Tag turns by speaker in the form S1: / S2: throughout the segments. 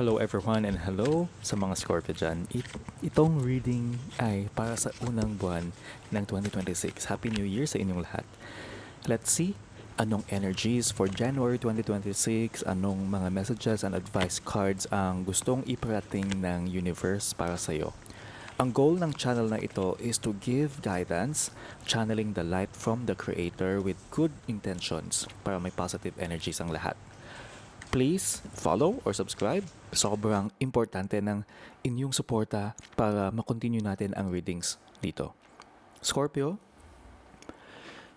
S1: Hello everyone and hello sa mga Scorpio dyan. Itong reading ay para sa unang buwan ng 2026. Happy New Year sa inyong lahat. Let's see anong energies for January 2026, anong mga messages and advice cards ang gustong iparating ng universe para sa iyo. Ang goal ng channel na ito is to give guidance, channeling the light from the Creator with good intentions para may positive energies ang lahat. Please follow or subscribe. Sobrang importante ng inyong suporta para makontinue natin ang readings dito. Scorpio,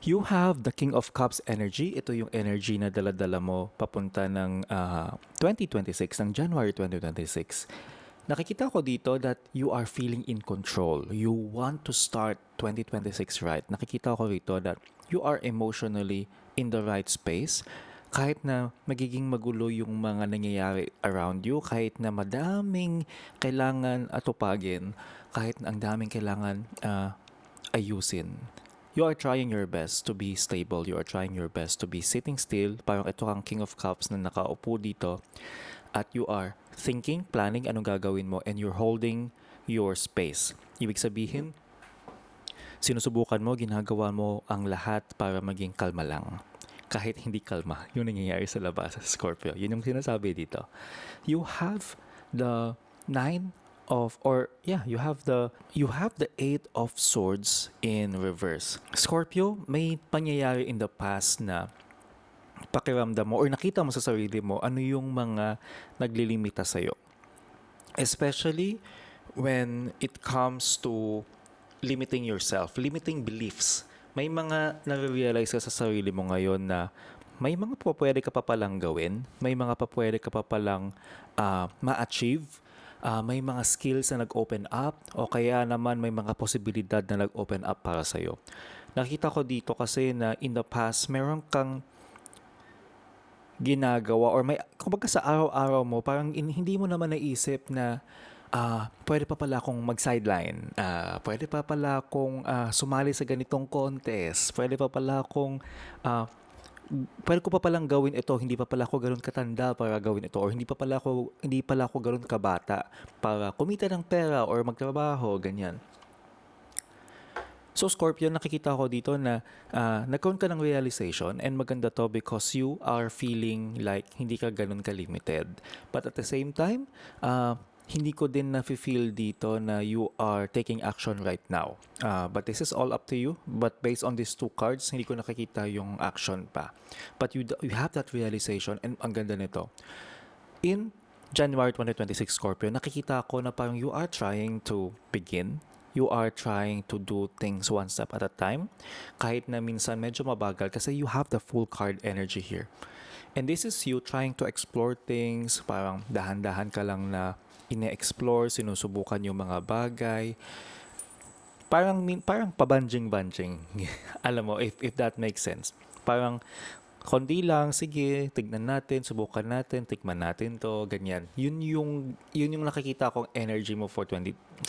S1: you have the King of Cups energy. Ito yung energy na dala-dala mo papunta ng 2026, ng January 2026. Nakikita ko dito that you are feeling in control. You want to start 2026 right. Nakikita ko rito that you are emotionally in the right space. Kahit na magiging magulo yung mga nangyayari around you, kahit na madaming kailangan atupagin, kahit na ang daming kailangan ayusin. You are trying your best to be stable. You are trying your best to be sitting still. Parang ito kang King of Cups na nakaupo dito. At you are thinking, planning anong gagawin mo, and you're holding your space. Ibig sabihin, sinusubukan mo, ginagawa mo ang lahat para maging kalma lang. Kahit hindi kalma, yung nangyayari sa labas, Scorpio. Yun yung sinasabi dito. You have the you have the Eight of Swords in reverse. Scorpio, may pangyayari in the past na pakiramdam mo or nakita mo sa sarili mo ano yung mga naglilimita sa'yo. Especially when it comes to limiting yourself, limiting beliefs. May mga nare-realize ka sa sarili mo ngayon na may mga pwede ka pa palang gawin, may mga pwede ka pa palang ma-achieve, may mga skills na nag-open up, o kaya naman may mga posibilidad na nag-open up para sa'yo. Nakita ko dito kasi na in the past, meron kang ginagawa or may, kumbaga sa araw-araw mo, parang hindi mo naman naisip na pwede pa pala akong mag-sideline. Pwede pa pala akong sumali sa ganitong contest. Pwede ko pa palang gawin ito. Hindi pa pala ako ganoon katanda para gawin ito. Or hindi pala ako ganoon kabata para kumita ng pera or magtrabaho, ganyan. So Scorpio, nakikita ko dito na nagkaroon ka ng realization, and maganda to because you are feeling like hindi ka ganun ka-limited. But at the same time, hindi ko din na-feel dito na you are taking action right now. But this is all up to you. But based on these two cards, hindi ko nakikita yung action pa. But you have that realization, and ang ganda nito. In January 2026, Scorpio, nakikita ko na parang you are trying to begin. You are trying to do things one step at a time. Kahit na minsan medyo mabagal kasi you have the full card energy here. And this is you trying to explore things, parang dahan-dahan ka lang na ine-explore, sinusubukan yung mga bagay. Parang pabanjing-banjing. Alam mo, if that makes sense. Parang konti lang, sige, tignan natin, subukan natin, tikman natin to, ganyan. Yun yung nakikita kong energy mo for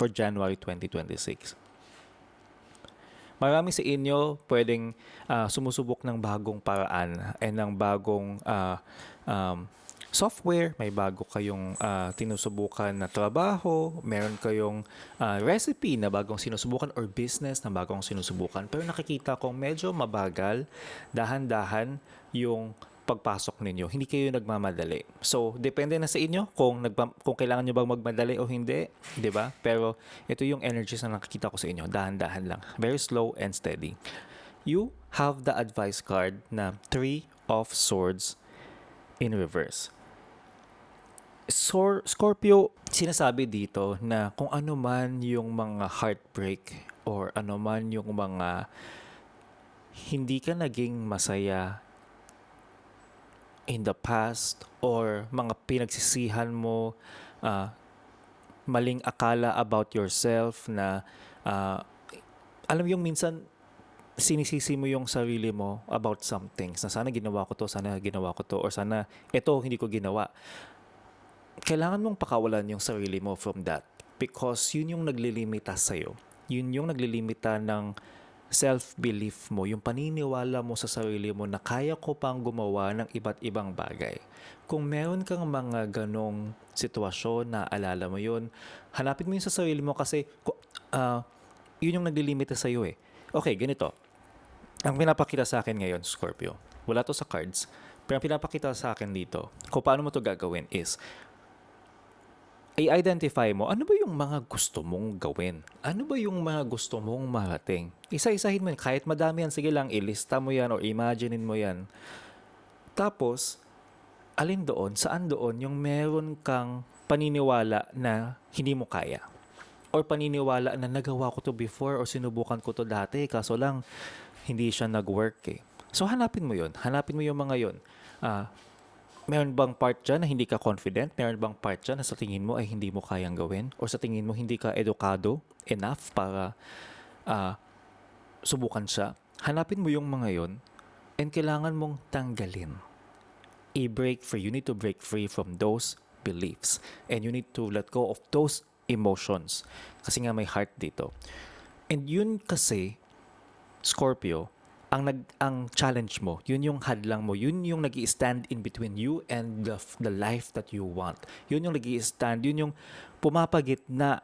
S1: January 2026. Marami sa inyo pwedeng sumusubok ng bagong paraan and ng bagong software, may bago kayong tinusubukan na trabaho, meron kayong recipe na bagong sinusubukan or business na bagong sinusubukan. Pero nakikita kong medyo mabagal, dahan-dahan yung pagpasok ninyo. Hindi kayo nagmamadali. So, depende na sa inyo kung kailangan nyo bang magmadali o hindi, 'di ba? Pero ito yung energies na nakikita ko sa inyo. Dahan-dahan lang. Very slow and steady. You have the advice card na Three of Swords in reverse. Scorpio, sinasabi dito na kung ano man yung mga heartbreak or ano man yung mga hindi ka naging masaya in the past or mga pinagsisihan mo, maling akala about yourself na alam yung minsan sinisisi mo yung sarili mo about some things na sana ginawa ko to, or sana ito hindi ko ginawa. Kailangan mong pakawalan yung sarili mo from that because yun yung naglilimita sa'yo. Yun yung naglilimita ng self-belief mo, yung paniniwala mo sa sarili mo na kaya ko pang gumawa ng iba't ibang bagay. Kung meron kang mga ganong sitwasyon na alala mo yun, hanapin mo yun sa sarili mo kasi yun yung naglilimita sa'yo eh. Okay, ganito. Ang pinapakita sa akin ngayon, Scorpio, wala to sa cards, pero ang pinapakita sa akin dito, kung paano mo to gagawin is, i-identify mo, ano ba yung mga gusto mong gawin? Ano ba yung mga gusto mong marating? Isa-isahin mo yun. Kahit madami yan, sige lang, ilista mo yan or imaginein mo yan. Tapos, alin doon, saan doon yung meron kang paniniwala na hindi mo kaya? Or paniniwala na nagawa ko to before or sinubukan ko to dati, kaso lang, hindi siya nag-work eh. So, hanapin mo yun. Hanapin mo yung mga yun. Meron bang part dyan na hindi ka confident? Meron bang part dyan na sa tingin mo ay hindi mo kayang gawin? O sa tingin mo hindi ka edukado enough para subukan siya? Hanapin mo yung mga yon and kailangan mong tanggalin. I-break free. You need to break free from those beliefs. And you need to let go of those emotions. Kasi nga may heart dito. And yun kasi, Scorpio, ang challenge mo, yun yung hadlang mo, yun yung nag-i-stand in between you and the life that you want. Yun yung nag-i-stand, yun yung pumapagit na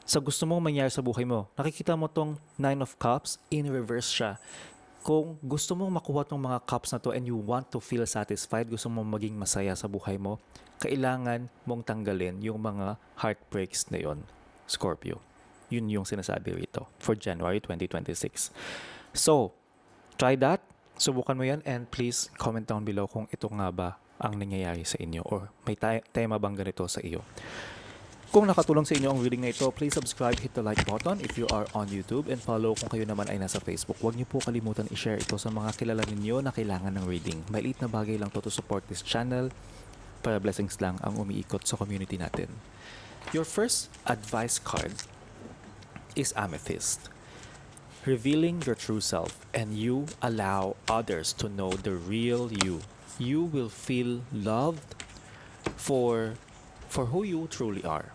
S1: sa gusto mong mangyari sa buhay mo. Nakikita mo tong Nine of Cups, in reverse siya. Kung gusto mong makuha tong mga cups na to and you want to feel satisfied, gusto mong maging masaya sa buhay mo, kailangan mong tanggalin yung mga heartbreaks na yon, Scorpio. Yun yung sinasabi rito for January 2026. So, try that. Subukan mo yan and please comment down below kung ito nga ba ang nangyayari sa inyo or may tema bang ganito sa iyo. Kung nakatulong sa inyo ang reading na ito, please subscribe, hit the like button if you are on YouTube and follow kung kayo naman ay nasa Facebook. Huwag niyo po kalimutan i-share ito sa mga kilala ninyo na kailangan ng reading. Maliit na bagay lang to support this channel para blessings lang ang umiikot sa community natin. Your first advice card is Amethyst. Revealing your true self and you allow others to know the real you. You will feel loved for who you truly are.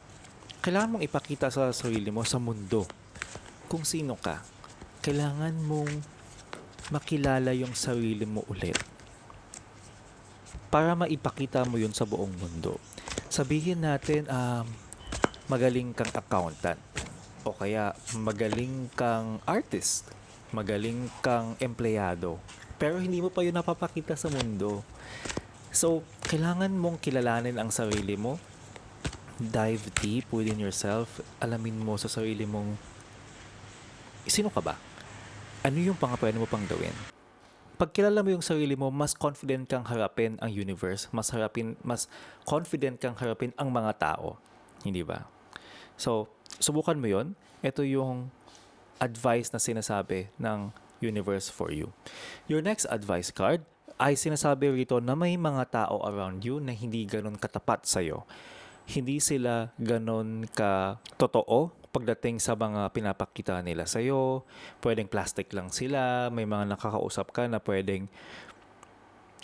S1: Kailangan mong ipakita sa sarili mo sa mundo kung sino ka. Kailangan mong makilala yung sarili mo ulit para maipakita mo yun sa buong mundo. Sabihin natin, magaling kang accountant o kaya magaling kang artist, magaling kang empleyado, pero hindi mo pa yun napapakita sa mundo. So, kailangan mong kilalanin ang sarili mo, dive deep within yourself, alamin mo sa sarili mong sino ka ba? Ano yung pwede mo pang gawin? Pag kilala mo yung sarili mo, mas confident kang harapin ang universe, mas confident kang harapin ang mga tao. Hindi ba? So, subukan mo yon. Ito yung advice na sinasabi ng universe for you. Your next advice card ay sinasabi rito na may mga tao around you na hindi ganun katapat sa'yo. Hindi sila ganun ka-totoo pagdating sa mga pinapakita nila sa'yo. Pwedeng plastic lang sila. May mga nakakausap ka na pwedeng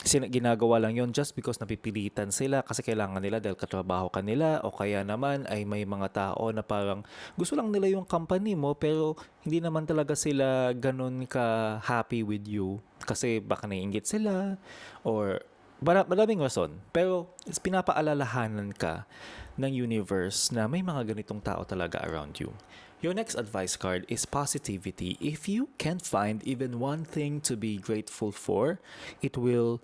S1: ginagawa lang yon just because napipilitan sila kasi kailangan nila dahil katrabaho ka nila o kaya naman ay may mga tao na parang gusto lang nila yung company mo pero hindi naman talaga sila ganun ka happy with you kasi baka naiinggit sila or maraming rason. Pero pinapaalalahanan ka ng universe na may mga ganitong tao talaga around you. Your next advice card is positivity. If you can't find even one thing to be grateful for, it will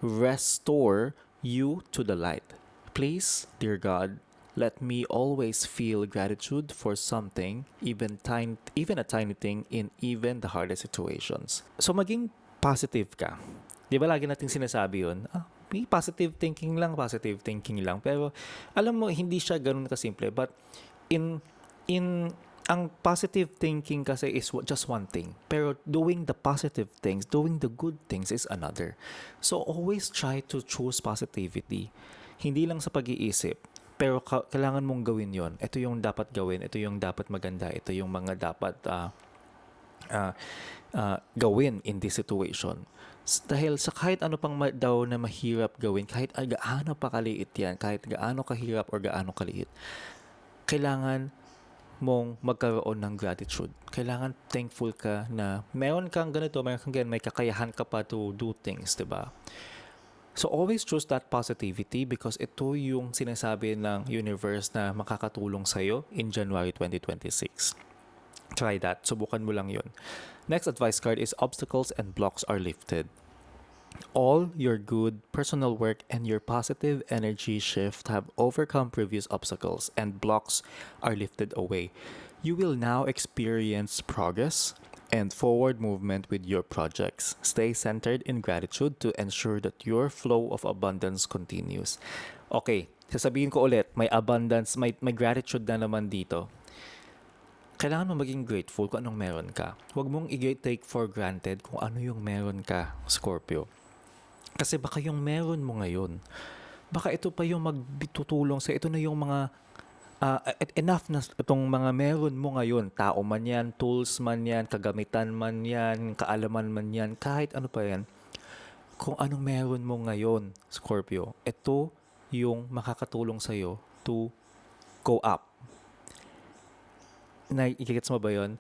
S1: restore you to the light. Please, dear God, let me always feel gratitude for something, even a tiny thing in even the hardest situations. So maging positive ka. Di ba lagi nating sinasabi yun? May positive thinking lang. Pero alam mo, hindi siya ganun kasimple. But ang positive thinking kasi is just one thing. Pero doing the positive things, doing the good things is another. So always try to choose positivity. Hindi lang sa pag-iisip. Pero kailangan mong gawin yon. Ito yung dapat gawin. Ito yung dapat maganda. Ito yung mga dapat gawin in this situation. Dahil sa kahit ano pang daw na mahirap gawin, kahit gaano pa kaliit yan, kahit gaano kahirap or gaano kaliit, kailangan mong magkaroon ng gratitude. Kailangan thankful ka na meron kang ganito, meron kang ganyan, may kakayahan ka pa to do things, di ba? So always choose that positivity because ito yung sinasabi ng universe na makakatulong sa'yo in January 2026. Try that. Subukan mo lang yun. Next advice card is obstacles and blocks are lifted. All your good personal work and your positive energy shift have overcome previous obstacles and blocks are lifted away. You will now experience progress and forward movement with your projects. Stay centered in gratitude to ensure that your flow of abundance continues. Okay, sasabihin ko ulit, may abundance, may gratitude na naman dito. Kailangan mo maging grateful kung anong meron ka. Huwag mong i-take for granted kung ano yung meron ka, Scorpio. Kasi baka yung meron mo ngayon, baka ito pa yung magtutulong sa ito na yung mga enough na itong mga meron mo ngayon, tao man yan, tools man yan, kagamitan man yan, kaalaman man yan, kahit ano pa yan, kung anong meron mo ngayon, Scorpio, ito yung makakatulong sa'yo to go up. Nai-gets mo ba yun?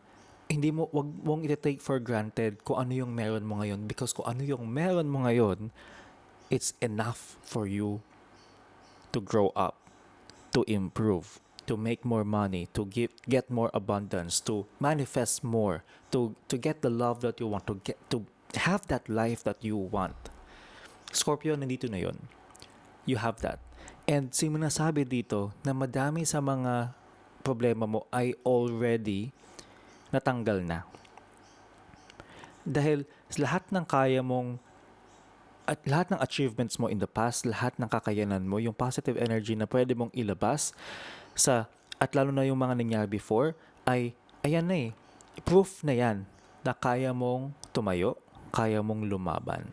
S1: Wag mong i-take for granted kung ano yung meron mo ngayon because kung ano yung meron mo ngayon, it's enough for you to grow up, to improve, to make more money, to get more abundance, to manifest more, to get the love that you want, to have that life that you want. Scorpio, nandito na yun. You have that. And sinasabi dito na madami sa mga problema mo ay already natanggal na. Dahil lahat ng kaya mong at lahat ng achievements mo in the past, lahat ng kakayanan mo, yung positive energy na pwede mong ilabas at lalo na yung mga nangyari before, ayan na eh. Proof na yan na kaya mong tumayo, kaya mong lumaban.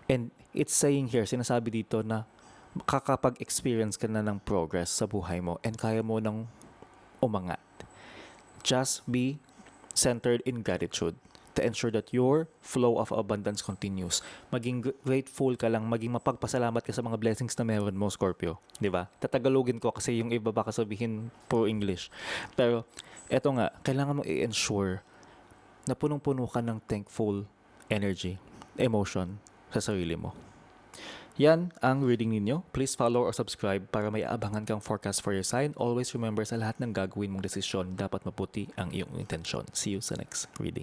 S1: And it's saying here, sinasabi dito na kakapag-experience ka na ng progress sa buhay mo and kaya mo nang umangat. Just be centered in gratitude to ensure that your flow of abundance continues. Maging grateful ka lang, maging mapagpasalamat ka sa mga blessings na meron mo, Scorpio. Di ba? Tatagalogin ko kasi yung iba baka sabihin puro English. Pero eto nga, kailangan mo i-ensure na punong-puno ka ng thankful energy, emotion sa sarili mo. Yan ang reading ninyo. Please follow or subscribe para may aabangan kang forecast for your sign. Always remember sa lahat ng gagawin mong desisyon, dapat maputi ang iyong intensyon. See you sa next reading.